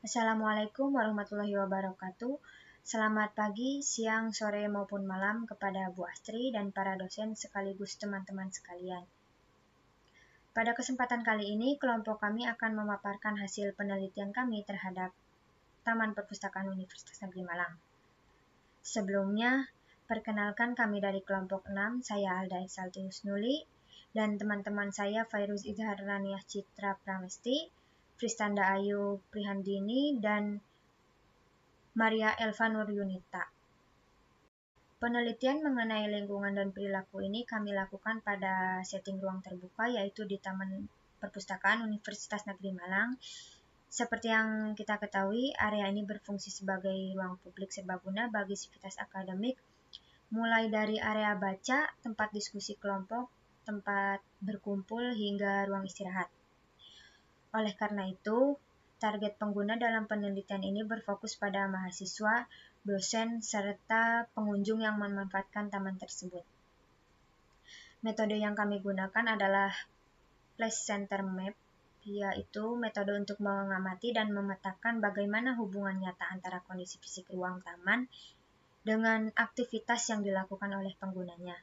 Assalamualaikum warahmatullahi wabarakatuh. Selamat pagi, siang, sore, maupun malam kepada Bu Astri dan para dosen sekaligus teman-teman sekalian. Pada kesempatan kali ini, kelompok kami akan memaparkan hasil penelitian kami terhadap Taman Perpustakaan Universitas Negeri Malang. Sebelumnya, perkenalkan kami dari kelompok 6, saya Alda Exalti Husnuli, dan teman-teman saya Fairuz Izhar Raniah Citra Pramesti, Fristanda Ayu Prihandini, dan Maria Elva Nur Yunita. Penelitian mengenai lingkungan dan perilaku ini kami lakukan pada setting ruang terbuka, yaitu di Taman Perpustakaan Universitas Negeri Malang. Seperti yang kita ketahui, area ini berfungsi sebagai ruang publik serbaguna bagi sivitas akademik, mulai dari area baca, tempat diskusi kelompok, tempat berkumpul, hingga ruang istirahat. Oleh karena itu, target pengguna dalam penelitian ini berfokus pada mahasiswa, dosen, serta pengunjung yang memanfaatkan taman tersebut. Metode yang kami gunakan adalah Place Center Map, yaitu metode untuk mengamati dan memetakan bagaimana hubungan nyata antara kondisi fisik ruang taman dengan aktivitas yang dilakukan oleh penggunanya.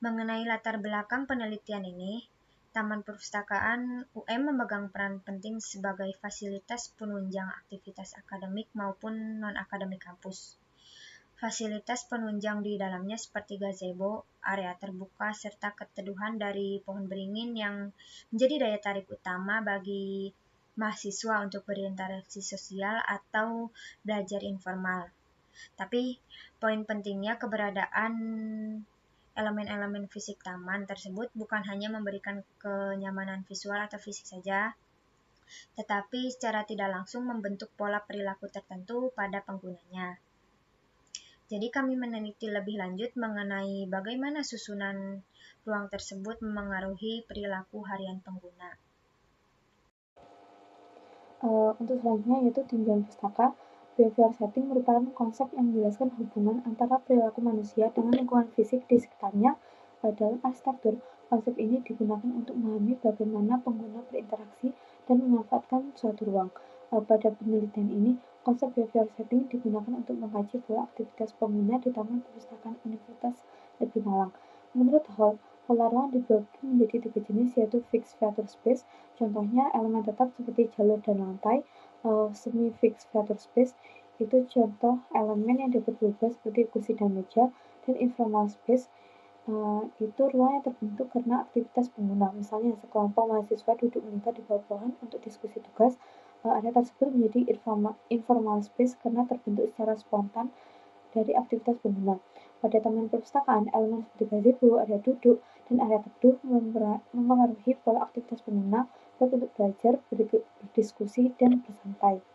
Mengenai latar belakang penelitian ini, Taman Perpustakaan UM memegang peran penting sebagai fasilitas penunjang aktivitas akademik maupun non-akademik kampus. Fasilitas penunjang di dalamnya seperti gazebo, area terbuka, serta keteduhan dari pohon beringin yang menjadi daya tarik utama bagi mahasiswa untuk berinteraksi sosial atau belajar informal. Tapi poin pentingnya keberadaan elemen-elemen fisik taman tersebut bukan hanya memberikan kenyamanan visual atau fisik saja, tetapi secara tidak langsung membentuk pola perilaku tertentu pada penggunanya. Jadi kami meneliti lebih lanjut mengenai bagaimana susunan ruang tersebut memengaruhi perilaku harian pengguna. Untuk selanjutnya yaitu tinjauan pustaka. Behavior setting merupakan konsep yang menjelaskan hubungan antara perilaku manusia dengan lingkungan fisik di sekitarnya. Dalam arsitektur, konsep ini digunakan untuk memahami bagaimana pengguna berinteraksi dan memanfaatkan suatu ruang. Pada penelitian ini, konsep behavior setting digunakan untuk mengkaji pola aktivitas pengguna di Taman Perpustakaan Universitas Negeri Malang. Menurut Hall, pola ruang dibagi menjadi 3 jenis, yaitu fixed feature space. Contohnya elemen tetap seperti jalur dan lantai. Semi-fixed feature space itu contoh elemen yang dapat berubah seperti kursi dan meja. Dan informal space itu ruang yang terbentuk karena aktivitas pengguna. Misalnya sekelompok mahasiswa duduk melingkar di bawah pohon untuk diskusi tugas. Area tersebut menjadi informal space karena terbentuk secara spontan dari aktivitas pengguna. Pada taman perpustakaan, elemen seperti gazebo, area duduk, dan area teduh mempengaruhi pola aktivitas pengguna, baik untuk belajar, berdiskusi, dan bersantai.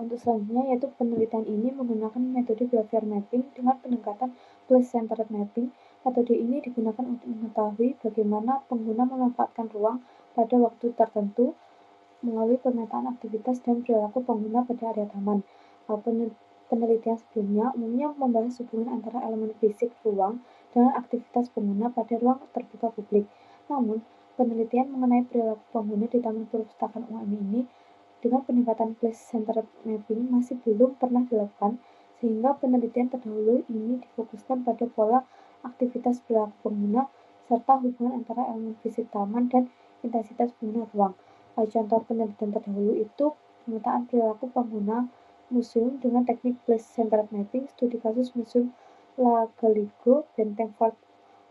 Untuk selanjutnya yaitu penelitian ini menggunakan metode behavior mapping dengan pendekatan place-centered mapping. Metode ini digunakan untuk mengetahui bagaimana pengguna memanfaatkan ruang pada waktu tertentu melalui pemetaan aktivitas dan perilaku pengguna pada area taman. Penelitian sebelumnya umumnya membahas hubungan antara elemen fisik ruang dengan aktivitas pengguna pada ruang terbuka publik. Namun, penelitian mengenai perilaku pengguna di Taman Perpustakaan UM ini dengan pendekatan place-centered mapping masih belum pernah dilakukan, sehingga penelitian terdahulu ini difokuskan pada pola aktivitas perilaku pengguna serta hubungan antara elemen fisik taman dan intensitas pengguna ruang. Contoh penelitian terdahulu itu pemetaan perilaku pengguna museum dengan teknik place-centered mapping, studi kasus Museum La Galigo, Benteng Fort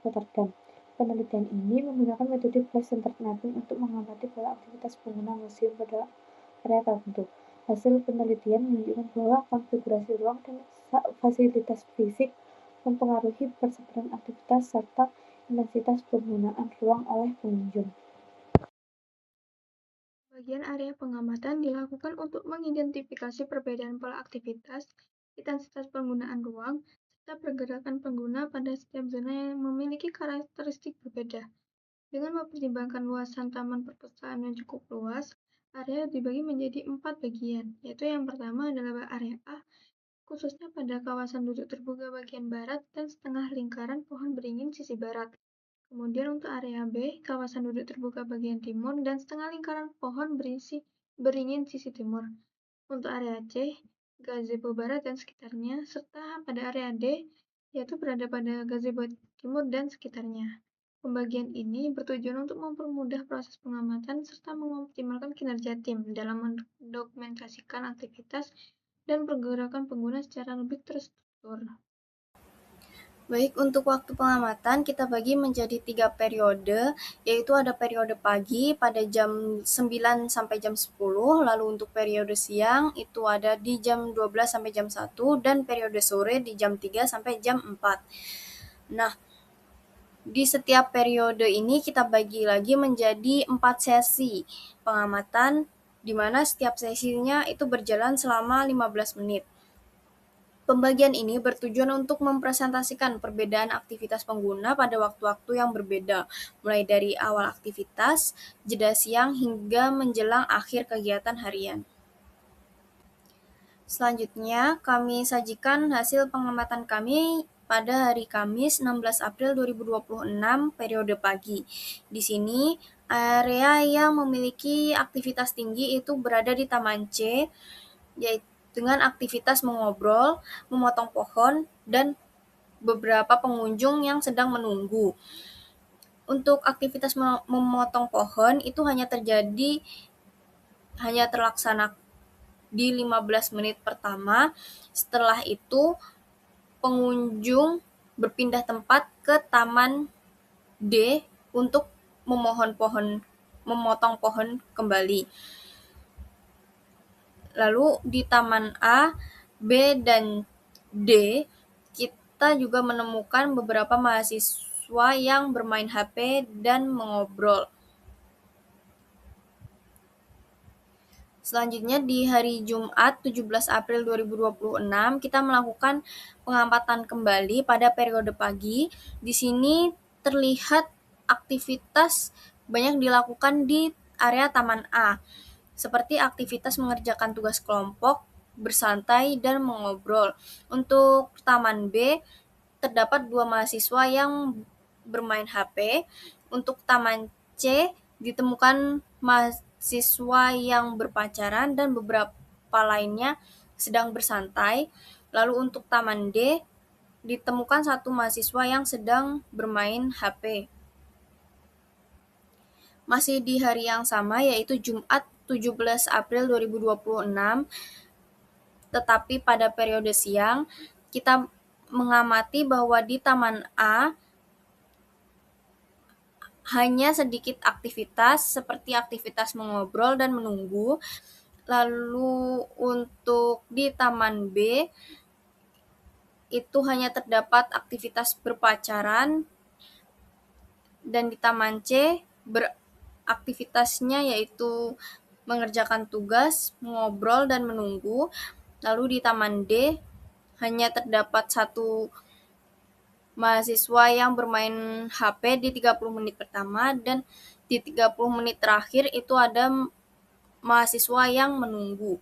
Rotterdam. Penelitian ini menggunakan metode place-centered mapping untuk mengamati pola aktivitas pengguna museum pada area tertentu. Hasil penelitian menunjukkan bahwa konfigurasi ruang dan fasilitas fisik mempengaruhi persebaran aktivitas serta intensitas penggunaan ruang oleh pengunjung. Bagian area pengamatan dilakukan untuk mengidentifikasi perbedaan pola aktivitas, intensitas penggunaan ruang, serta pergerakan pengguna pada setiap zona yang memiliki karakteristik berbeda. Dengan mempertimbangkan luasan taman perpustakaan yang cukup luas, area dibagi menjadi 4 bagian, yaitu yang pertama adalah area A, khususnya pada kawasan duduk terbuka bagian barat dan setengah lingkaran pohon beringin sisi barat. Kemudian untuk area B, kawasan duduk terbuka bagian timur dan setengah lingkaran pohon beringin sisi timur. Untuk area C, gazebo barat dan sekitarnya, serta pada area D, yaitu berada pada gazebo timur dan sekitarnya. Pembagian ini bertujuan untuk mempermudah proses pengamatan serta mengoptimalkan kinerja tim dalam mendokumentasikan aktivitas dan pergerakan pengguna secara lebih terstruktur. Baik, untuk waktu pengamatan kita bagi menjadi 3 periode, yaitu ada periode pagi pada jam 9 sampai jam 10, lalu untuk periode siang itu ada di jam 12 sampai jam 1, dan periode sore di jam 3 sampai jam 4. Nah, di setiap periode ini kita bagi lagi menjadi 4 sesi pengamatan, di mana setiap sesinya itu berjalan selama 15 menit. Pembagian ini bertujuan untuk mempresentasikan perbedaan aktivitas pengguna pada waktu-waktu yang berbeda, mulai dari awal aktivitas, jeda siang, hingga menjelang akhir kegiatan harian. Selanjutnya, kami sajikan hasil pengamatan kami pada hari Kamis 16 April 2026 periode pagi. Di sini, area yang memiliki aktivitas tinggi itu berada di Taman C, yaitu dengan aktivitas mengobrol, memotong pohon, dan beberapa pengunjung yang sedang menunggu. Untuk aktivitas memotong pohon itu hanya terlaksana di 15 menit pertama. Setelah itu, pengunjung berpindah tempat ke Taman D untuk memotong pohon kembali. Lalu di Taman A, B, dan D, kita juga menemukan beberapa mahasiswa yang bermain HP dan mengobrol. Selanjutnya di hari Jumat 17 April 2026 kita melakukan pengamatan kembali pada periode pagi. Di sini terlihat aktivitas banyak dilakukan di area Taman A, seperti aktivitas mengerjakan tugas kelompok, bersantai, dan mengobrol. Untuk Taman B, terdapat 2 mahasiswa yang bermain HP. Untuk Taman C, ditemukan mahasiswa yang berpacaran dan beberapa lainnya sedang bersantai. Lalu untuk Taman D, ditemukan 1 mahasiswa yang sedang bermain HP. Masih di hari yang sama, yaitu Jumat 17 April 2026, tetapi pada periode siang, kita mengamati bahwa di Taman A hanya sedikit aktivitas seperti aktivitas mengobrol dan menunggu. Lalu untuk di Taman B itu hanya terdapat aktivitas berpacaran, dan di Taman C aktivitasnya yaitu mengerjakan tugas, mengobrol, dan menunggu. Lalu di Taman D hanya terdapat 1 mahasiswa yang bermain HP di 30 menit pertama, dan di 30 menit terakhir itu ada mahasiswa yang menunggu.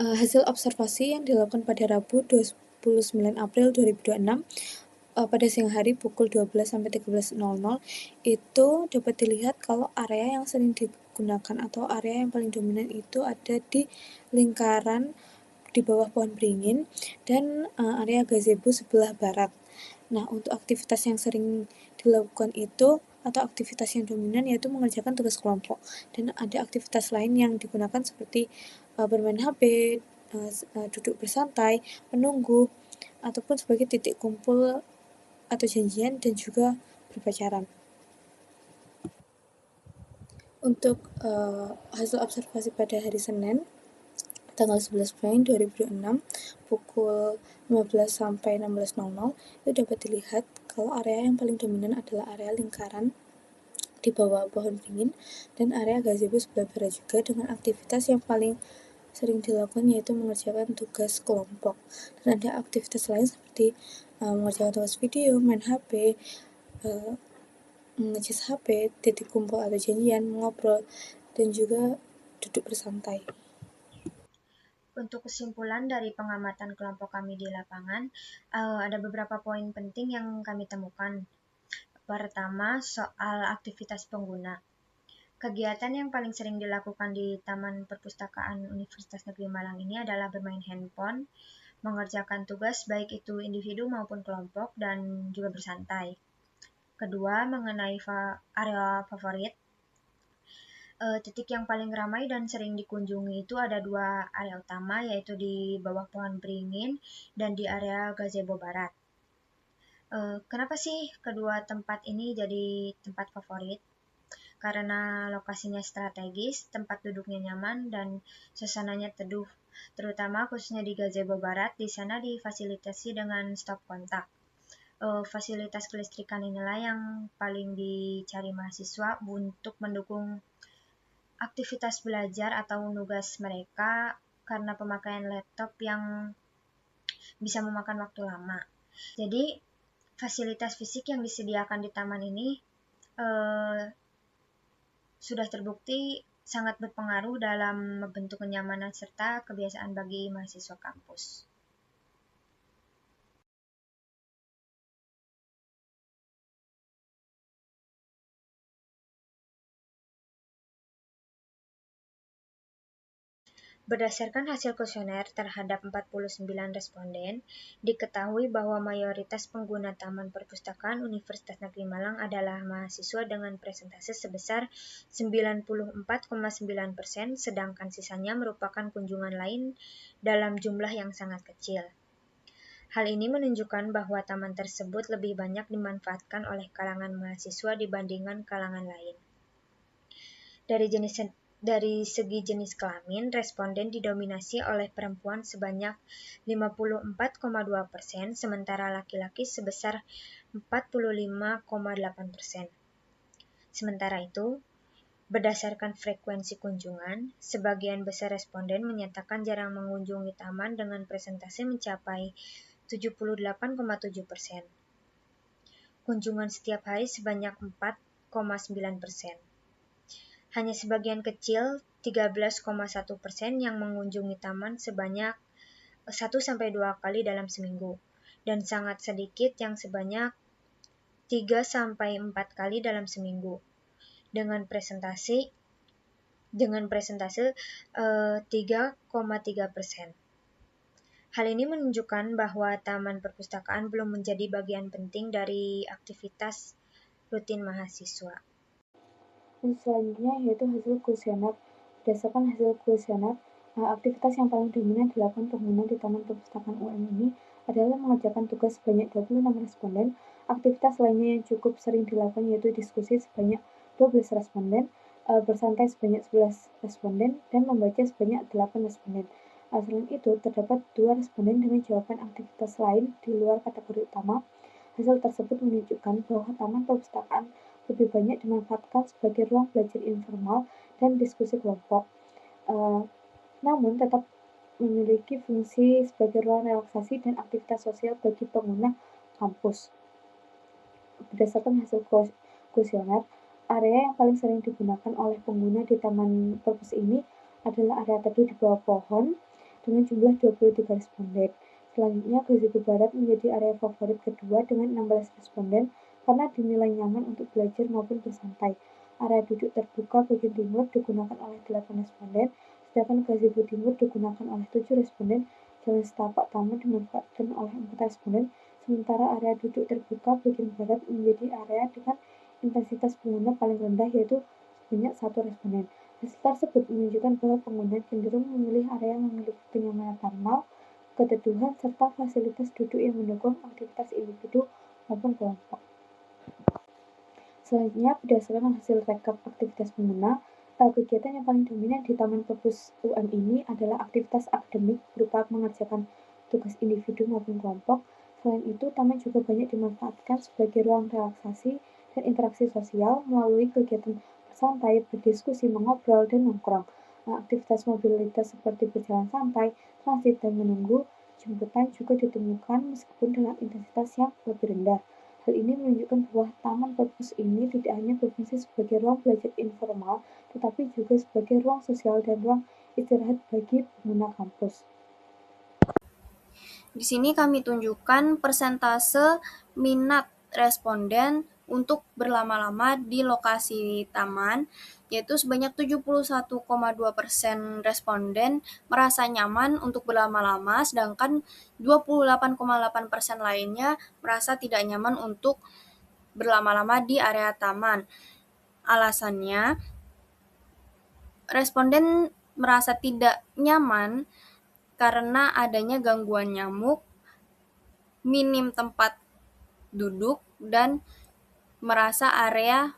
Hasil observasi yang dilakukan pada Rabu 29 April 2026 pada siang hari pukul 12 sampai 13.00 itu dapat dilihat kalau area yang sering digunakan atau area yang paling dominan itu ada di lingkaran di bawah pohon beringin dan area gazebo sebelah barat. Nah, untuk aktivitas yang sering dilakukan itu atau aktivitas yang dominan yaitu mengerjakan tugas kelompok, dan ada aktivitas lain yang digunakan seperti bermain HP, duduk bersantai, menunggu, ataupun sebagai titik kumpul atau janjian, dan juga berpacaran. Untuk hasil observasi pada hari Senin tanggal 11 Mei 2026 pukul 15 sampai 16.00 itu dapat dilihat kalau area yang paling dominan adalah area lingkaran di bawah pohon beringin dan area gazebo sebelah barat juga, dengan aktivitas yang paling sering dilakukan yaitu mengerjakan tugas kelompok, dan ada aktivitas lain seperti mengerjakan tugas video, main HP, ngecas HP, titik kumpul atau janjian, mengobrol, dan juga duduk bersantai. Untuk kesimpulan dari pengamatan kelompok kami di lapangan, ada beberapa poin penting yang kami temukan. Pertama, soal aktivitas pengguna. Kegiatan yang paling sering dilakukan di Taman Perpustakaan Universitas Negeri Malang ini adalah bermain handphone, mengerjakan tugas baik itu individu maupun kelompok, dan juga bersantai. Kedua, mengenai area favorit. Titik yang paling ramai dan sering dikunjungi itu ada dua area utama, yaitu di bawah pohon beringin dan di area gazebo barat. Kenapa sih kedua tempat ini jadi tempat favorit? Karena lokasinya strategis, tempat duduknya nyaman, dan suasananya teduh. Terutama khususnya di gazebo barat, di sana difasilitasi dengan stop kontak. Fasilitas kelistrikan inilah yang paling dicari mahasiswa untuk mendukung aktivitas belajar atau nugas mereka karena pemakaian laptop yang bisa memakan waktu lama. Jadi, fasilitas fisik yang disediakan di taman ini sudah terbukti sangat berpengaruh dalam membentuk kenyamanan serta kebiasaan bagi mahasiswa kampus. Berdasarkan hasil kuesioner terhadap 49 responden, diketahui bahwa mayoritas pengguna Taman Perpustakaan Universitas Negeri Malang adalah mahasiswa dengan presentase sebesar 94,9%, sedangkan sisanya merupakan kunjungan lain dalam jumlah yang sangat kecil. Hal ini menunjukkan bahwa taman tersebut lebih banyak dimanfaatkan oleh kalangan mahasiswa dibandingkan kalangan lain. Dari segi jenis kelamin, responden didominasi oleh perempuan sebanyak 54,2%, sementara laki-laki sebesar 45,8%. Sementara itu, berdasarkan frekuensi kunjungan, sebagian besar responden menyatakan jarang mengunjungi taman dengan presentase mencapai 78,7%. Kunjungan setiap hari sebanyak 4,9%. Hanya sebagian kecil, 13,1%, yang mengunjungi taman sebanyak 1-2 kali dalam seminggu, dan sangat sedikit yang sebanyak 3-4 kali dalam seminggu, dengan presentase 3,3%. Hal ini menunjukkan bahwa taman perpustakaan belum menjadi bagian penting dari aktivitas rutin mahasiswa. Selanjutnya yaitu hasil kuesioner. Berdasarkan hasil kuesioner, aktivitas yang paling dominan dilakukan pengguna di Taman Perpustakaan UM ini adalah mengerjakan tugas sebanyak 26 responden. Aktivitas lainnya yang cukup sering dilakukan yaitu diskusi sebanyak 12 responden, bersantai sebanyak 11 responden, dan membaca sebanyak 8 responden. Selain itu, terdapat 2 responden dengan jawaban aktivitas lain di luar kategori utama. Hasil tersebut menunjukkan bahwa Taman Perpustakaan lebih banyak dimanfaatkan sebagai ruang belajar informal dan diskusi kelompok, namun tetap memiliki fungsi sebagai ruang relaksasi dan aktivitas sosial bagi pengguna kampus. Berdasarkan hasil kuesioner, area yang paling sering digunakan oleh pengguna di Taman Perpus ini adalah area teduh di bawah pohon dengan jumlah 23 responden. Selanjutnya, gazebo barat menjadi area favorit kedua dengan 16 responden karena dinilai nyaman untuk belajar maupun bersantai. Area duduk terbuka bagian timur digunakan oleh 8 responden, sedangkan gazebo timur digunakan oleh 7 responden. Jalan setapak taman dimanfaatkan oleh 4 responden, sementara area duduk terbuka bagian barat menjadi area dengan intensitas pengguna paling rendah yaitu sebanyak 1 responden. Hasil tersebut menunjukkan bahwa pengguna cenderung memilih area yang memiliki kenyamanan thermal, keteduhan, serta fasilitas duduk yang mendukung aktivitas individu maupun kelompok. Selanjutnya, berdasarkan hasil rekap aktivitas pengguna, kegiatan yang paling dominan di Taman Perpus UM ini adalah aktivitas akademik berupa mengerjakan tugas individu maupun kelompok. Selain itu, taman juga banyak dimanfaatkan sebagai ruang relaksasi dan interaksi sosial melalui kegiatan bersantai, berdiskusi, mengobrol, dan nongkrong. Aktivitas mobilitas seperti berjalan santai, transit, dan menunggu jemputan juga ditemukan meskipun dengan intensitas yang lebih rendah. Hal ini menunjukkan bahwa Taman Perpus ini tidak hanya berfungsi sebagai ruang belajar informal, tetapi juga sebagai ruang sosial dan ruang istirahat bagi pengguna kampus. Di sini kami tunjukkan persentase minat responden untuk berlama-lama di lokasi taman, yaitu sebanyak 71,2% responden merasa nyaman untuk berlama-lama, sedangkan 28,8% lainnya merasa tidak nyaman untuk berlama-lama di area taman. Alasannya, responden merasa tidak nyaman karena adanya gangguan nyamuk, minim tempat duduk, dan merasa area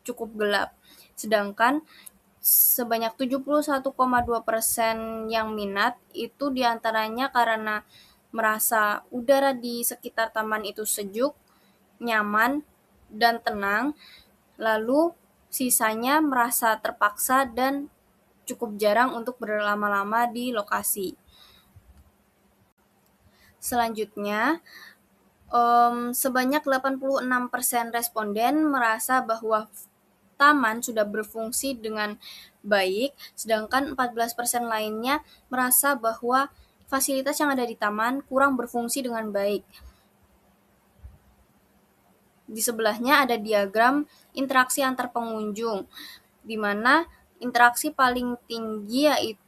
cukup gelap. Sedangkan sebanyak 71,2% yang minat itu diantaranya karena merasa udara di sekitar taman itu sejuk, nyaman, dan tenang. Lalu sisanya merasa terpaksa dan cukup jarang untuk berlama-lama di lokasi. Selanjutnya, sebanyak 86% responden merasa bahwa taman sudah berfungsi dengan baik, sedangkan 14% lainnya merasa bahwa fasilitas yang ada di taman kurang berfungsi dengan baik. Di sebelahnya ada diagram interaksi antar pengunjung, di mana interaksi paling tinggi yaitu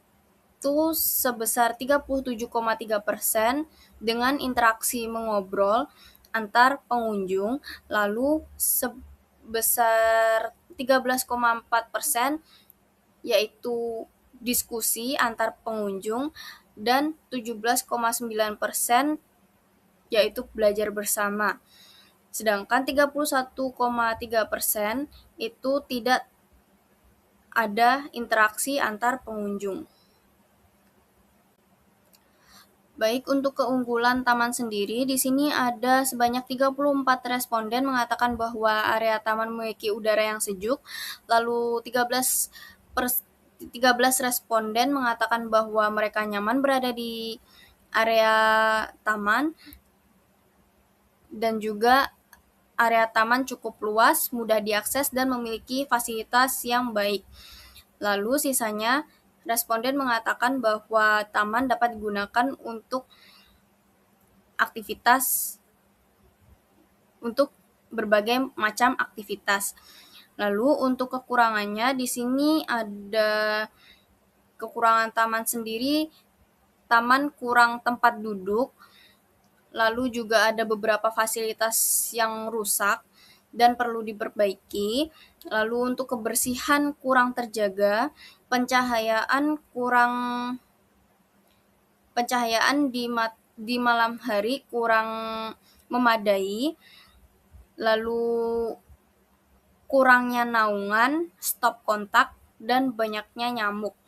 sebesar 37,3% dengan interaksi mengobrol antar pengunjung, lalu sebesar 13,4% yaitu diskusi antar pengunjung, dan 17,9% yaitu belajar bersama. Sedangkan 31,3% itu tidak ada interaksi antar pengunjung. Baik, untuk keunggulan taman sendiri, di sini ada sebanyak 34 responden mengatakan bahwa area taman memiliki udara yang sejuk, lalu 13 responden mengatakan bahwa mereka nyaman berada di area taman, dan juga area taman cukup luas, mudah diakses, dan memiliki fasilitas yang baik. Lalu sisanya responden mengatakan bahwa taman dapat digunakan untuk berbagai macam aktivitas. Lalu untuk kekurangannya, di sini ada kekurangan taman sendiri, taman kurang tempat duduk, lalu juga ada beberapa fasilitas yang rusak dan perlu diperbaiki. Lalu untuk kebersihan kurang terjaga, pencahayaan di malam hari kurang memadai, lalu kurangnya naungan, stop kontak, dan banyaknya nyamuk.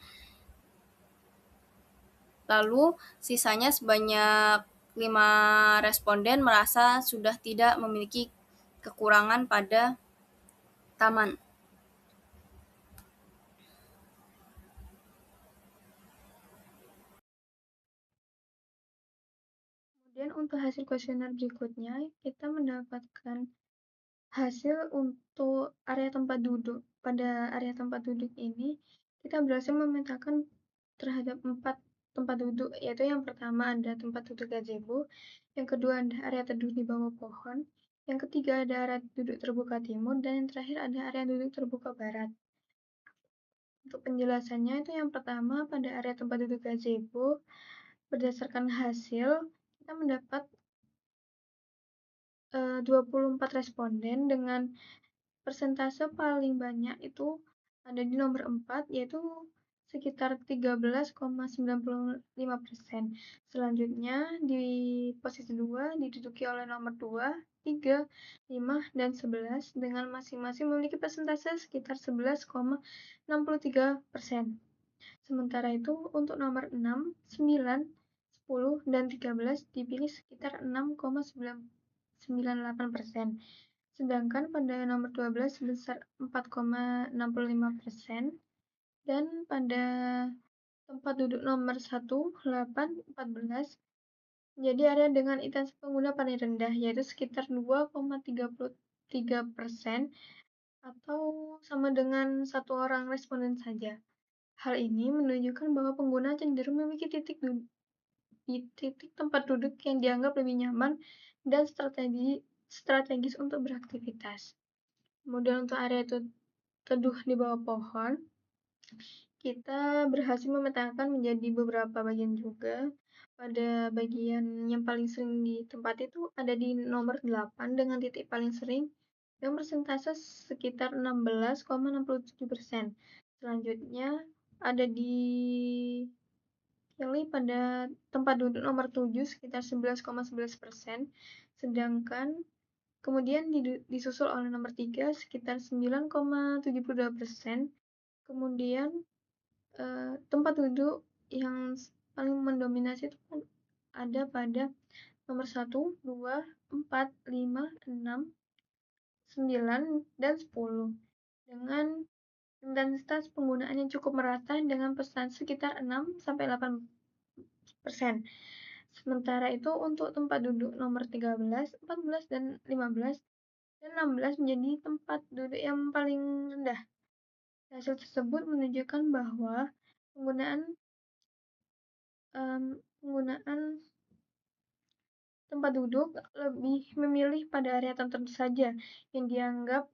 Lalu sisanya sebanyak 5 responden merasa sudah tidak memiliki kekurangan pada taman. Kemudian untuk hasil kuesioner berikutnya, kita mendapatkan hasil untuk area tempat duduk. Pada area tempat duduk ini, kita berhasil memetakan terhadap 4 tempat duduk, yaitu yang pertama ada tempat duduk gazebo, yang kedua ada area teduh di bawah pohon, yang ketiga ada area duduk terbuka timur, dan yang terakhir ada area duduk terbuka barat. Untuk penjelasannya itu yang pertama pada area tempat duduk gazebo, berdasarkan hasil, kita mendapat 24 responden dengan persentase paling banyak itu ada di nomor 4, yaitu sekitar 13,95%. Selanjutnya di posisi 2 diduduki oleh nomor 2, 3, 5, dan 11 dengan masing-masing memiliki persentase sekitar 11,63%. Sementara itu untuk nomor 6, 9, 10, dan 13 dipilih sekitar 6,98%. Sedangkan pada nomor 12 sebesar 4,65%, dan pada tempat duduk nomor 1, 8, 14 menjadi area dengan intensitas pengguna paling rendah, yaitu sekitar 2,33%, atau sama dengan 1 orang responden saja. Hal ini menunjukkan bahwa pengguna cenderung memiliki titik tempat duduk yang dianggap lebih nyaman dan strategis untuk beraktivitas. Kemudian untuk area teduh di bawah pohon, kita berhasil memetakan menjadi beberapa bagian juga. Pada bagian yang paling sering ditempati itu ada di nomor 8 dengan titik paling sering yang persentase sekitar 16,67%. Selanjutnya ada di pilih pada tempat duduk nomor 7 sekitar 11,11%, sedangkan kemudian disusul oleh nomor 3 sekitar 9,72%. Kemudian tempat duduk yang paling mendominasi itu ada pada nomor 1, 2, 4, 5, 6, 9, dan 10 dengan intensitas penggunaan yang cukup merata dengan persentase sekitar 6-8%. Sementara itu untuk tempat duduk nomor 13, 14, dan 15 dan 16 menjadi tempat duduk yang paling rendah. Hasil tersebut menunjukkan bahwa penggunaan tempat duduk lebih memilih pada area tertentu saja yang dianggap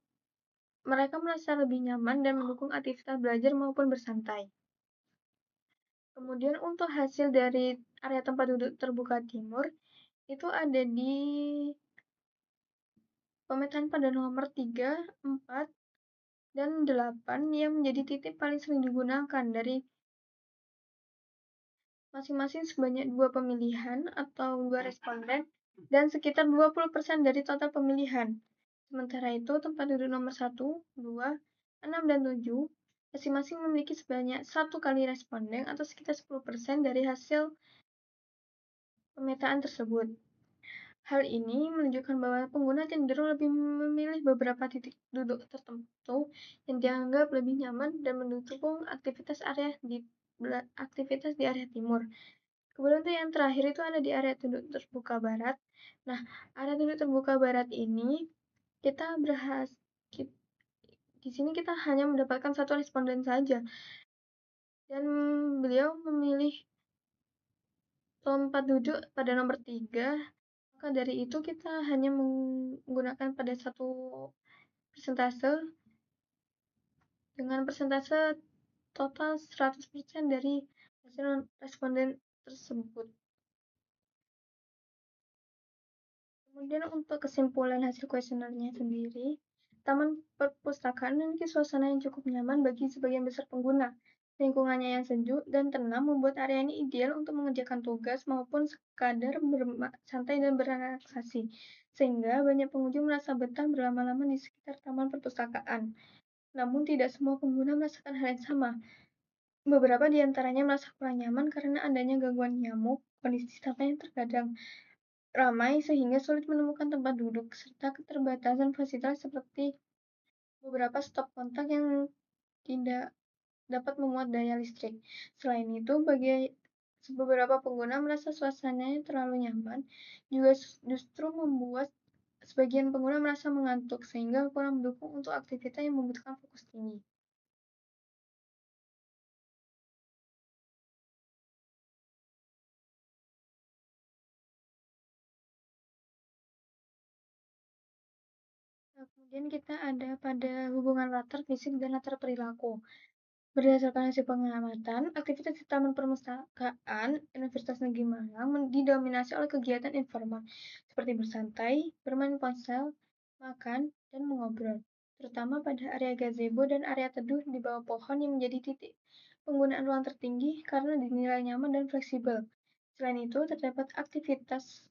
mereka merasa lebih nyaman dan mendukung aktivitas belajar maupun bersantai. Kemudian untuk hasil dari area tempat duduk terbuka timur itu ada di pemetaan pada nomor 3, 4, dan 8 yang menjadi titik paling sering digunakan dari masing-masing sebanyak 2 pemilihan atau 2 responden dan sekitar 20% dari total pemilihan. Sementara itu, tempat duduk nomor 1, 2, 6, dan 7 masing-masing memiliki sebanyak 1 kali responden atau sekitar 10% dari hasil pemetaan tersebut. Hal ini menunjukkan bahwa pengguna cenderung lebih memilih beberapa titik duduk tertentu yang dianggap lebih nyaman dan mendukung aktivitas di area timur. Kemudian untuk yang terakhir itu ada di area duduk terbuka barat. Nah, area duduk terbuka barat ini di sini kita hanya mendapatkan satu responden saja. Dan beliau memilih tempat duduk pada nomor 3. Maka dari itu kita hanya menggunakan pada satu persentase dengan persentase total 100% dari hasil responden tersebut. Kemudian untuk kesimpulan hasil kuesionernya sendiri, Taman Perpustakaan memiliki suasana yang cukup nyaman bagi sebagian besar pengguna. Lingkungannya yang sejuk dan tenang membuat area ini ideal untuk mengerjakan tugas maupun sekadar bersantai dan berrelaksasi, sehingga banyak pengunjung merasa betah berlama-lama di sekitar Taman Perpustakaan. Namun tidak semua pengguna merasakan hal yang sama. Beberapa di antaranya merasa kurang nyaman karena adanya gangguan nyamuk, kondisi sampah yang terkadang ramai sehingga sulit menemukan tempat duduk, serta keterbatasan fasilitas seperti beberapa stop kontak yang tidak dapat memuat daya listrik. Selain itu, bagi beberapa pengguna merasa suasananya terlalu nyaman, juga justru membuat sebagian pengguna merasa mengantuk, sehingga kurang mendukung untuk aktivitas yang membutuhkan fokus tinggi. Nah, kemudian kita ada pada hubungan latar fisik dan latar perilaku. Berdasarkan hasil pengamatan, aktivitas di Taman Perpustakaan Universitas Negeri Malang didominasi oleh kegiatan informal, seperti bersantai, bermain ponsel, makan, dan mengobrol, terutama pada area gazebo dan area teduh di bawah pohon yang menjadi titik penggunaan ruang tertinggi karena dinilai nyaman dan fleksibel. Selain itu, terdapat aktivitas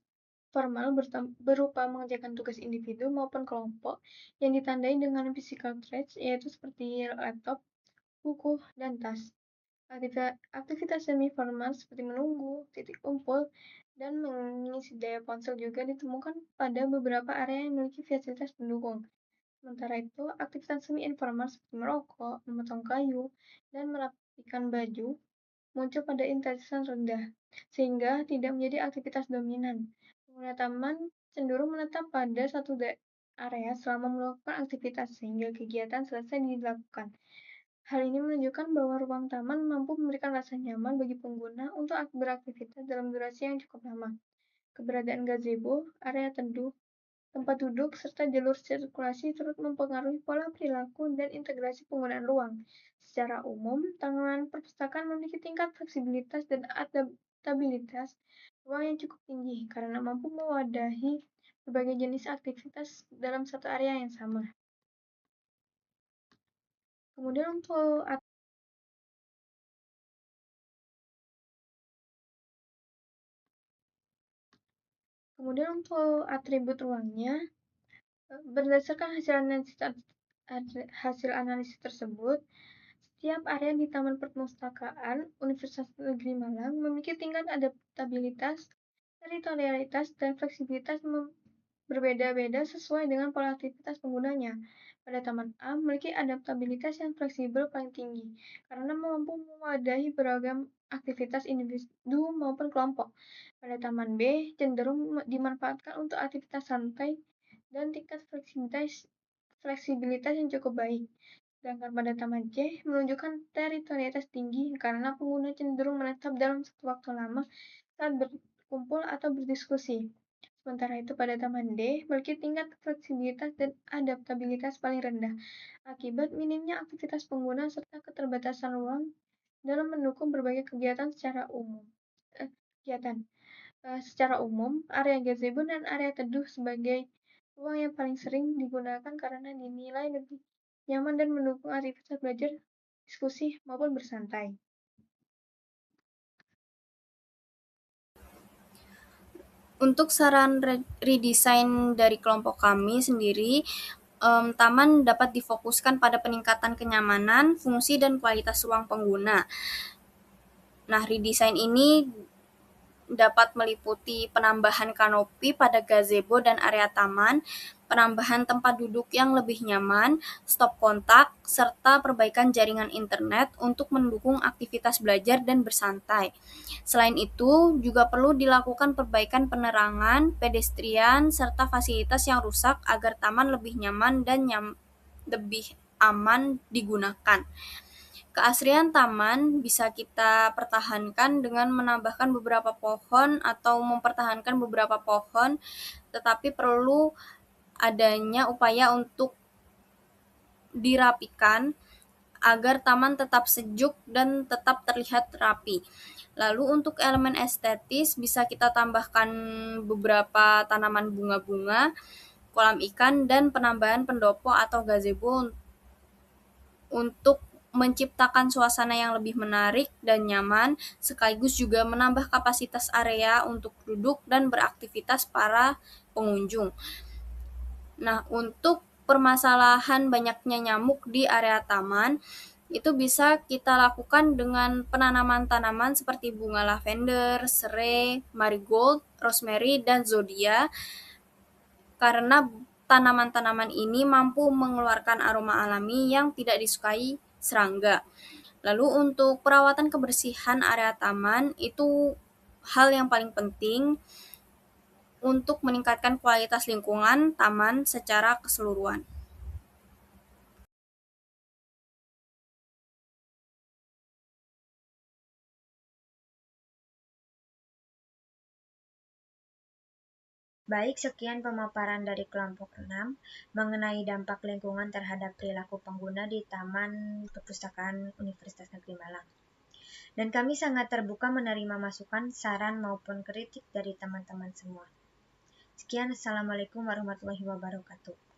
formal berupa mengerjakan tugas individu maupun kelompok yang ditandai dengan physical traits, yaitu seperti laptop, buku, dan tas. Aktivitas semi-formal seperti menunggu, titik kumpul, dan mengisi daya ponsel juga ditemukan pada beberapa area yang memiliki fasilitas pendukung. Sementara itu, aktivitas semi-informal seperti merokok, memotong kayu, dan merapikan baju muncul pada intensitas rendah, sehingga tidak menjadi aktivitas dominan. Pengguna taman cenderung menetap pada satu area selama melakukan aktivitas, sehingga kegiatan selesai dilakukan. Hal ini menunjukkan bahwa ruang taman mampu memberikan rasa nyaman bagi pengguna untuk beraktivitas dalam durasi yang cukup lama. Keberadaan gazebo, area teduh, tempat duduk, serta jalur sirkulasi turut mempengaruhi pola perilaku dan integrasi penggunaan ruang. Secara umum, taman perpustakaan memiliki tingkat fleksibilitas dan adaptabilitas ruang yang cukup tinggi karena mampu mewadahi berbagai jenis aktivitas dalam satu area yang sama. Kemudian untuk atribut ruangnya, berdasarkan hasil analisis tersebut, setiap area di Taman Perpustakaan Universitas Negeri Malang memiliki tingkat adaptabilitas, teritorialitas, dan fleksibilitas berbeda-beda sesuai dengan pola aktivitas penggunanya. Pada Taman A memiliki adaptabilitas yang fleksibel paling tinggi karena mampu mewadahi beragam aktivitas individu maupun kelompok. Pada Taman B cenderung dimanfaatkan untuk aktivitas santai dan tingkat fleksibilitas yang cukup baik. Sedangkan pada Taman C menunjukkan teritorialitas tinggi karena pengguna cenderung menetap dalam satu waktu lama saat berkumpul atau berdiskusi. Sementara itu pada Taman D memiliki tingkat fleksibilitas dan adaptabilitas paling rendah akibat minimnya aktivitas pengguna serta keterbatasan ruang dalam mendukung berbagai kegiatan secara umum. Secara umum, area gazebo dan area teduh sebagai ruang yang paling sering digunakan karena dinilai lebih nyaman dan mendukung aktivitas belajar, diskusi, maupun bersantai. Untuk saran redesign dari kelompok kami sendiri, taman dapat difokuskan pada peningkatan kenyamanan, fungsi, dan kualitas ruang pengguna. Nah, redesign ini dapat meliputi penambahan kanopi pada gazebo dan area taman, penambahan tempat duduk yang lebih nyaman, stop kontak, serta perbaikan jaringan internet untuk mendukung aktivitas belajar dan bersantai. Selain itu, juga perlu dilakukan perbaikan penerangan, pedestrian, serta fasilitas yang rusak agar taman lebih nyaman dan lebih aman digunakan. Keasrian taman bisa kita pertahankan dengan menambahkan beberapa pohon atau mempertahankan beberapa pohon, tetapi perlu adanya upaya untuk dirapikan agar taman tetap sejuk dan tetap terlihat rapi. Lalu untuk elemen estetis bisa kita tambahkan beberapa tanaman bunga-bunga, kolam ikan, dan penambahan pendopo atau gazebo untuk menciptakan suasana yang lebih menarik dan nyaman, sekaligus juga menambah kapasitas area untuk duduk dan beraktivitas para pengunjung. Nah, untuk permasalahan banyaknya nyamuk di area taman, itu bisa kita lakukan dengan penanaman tanaman seperti bunga lavender, serai, marigold, rosemary, dan zodia, karena tanaman-tanaman ini mampu mengeluarkan aroma alami yang tidak disukai serangga. Lalu untuk perawatan kebersihan area taman itu hal yang paling penting untuk meningkatkan kualitas lingkungan taman secara keseluruhan. Baik, sekian pemaparan dari kelompok 6 mengenai dampak lingkungan terhadap perilaku pengguna di Taman Perpustakaan Universitas Negeri Malang. Dan kami sangat terbuka menerima masukan, saran, maupun kritik dari teman-teman semua. Sekian, Assalamualaikum warahmatullahi wabarakatuh.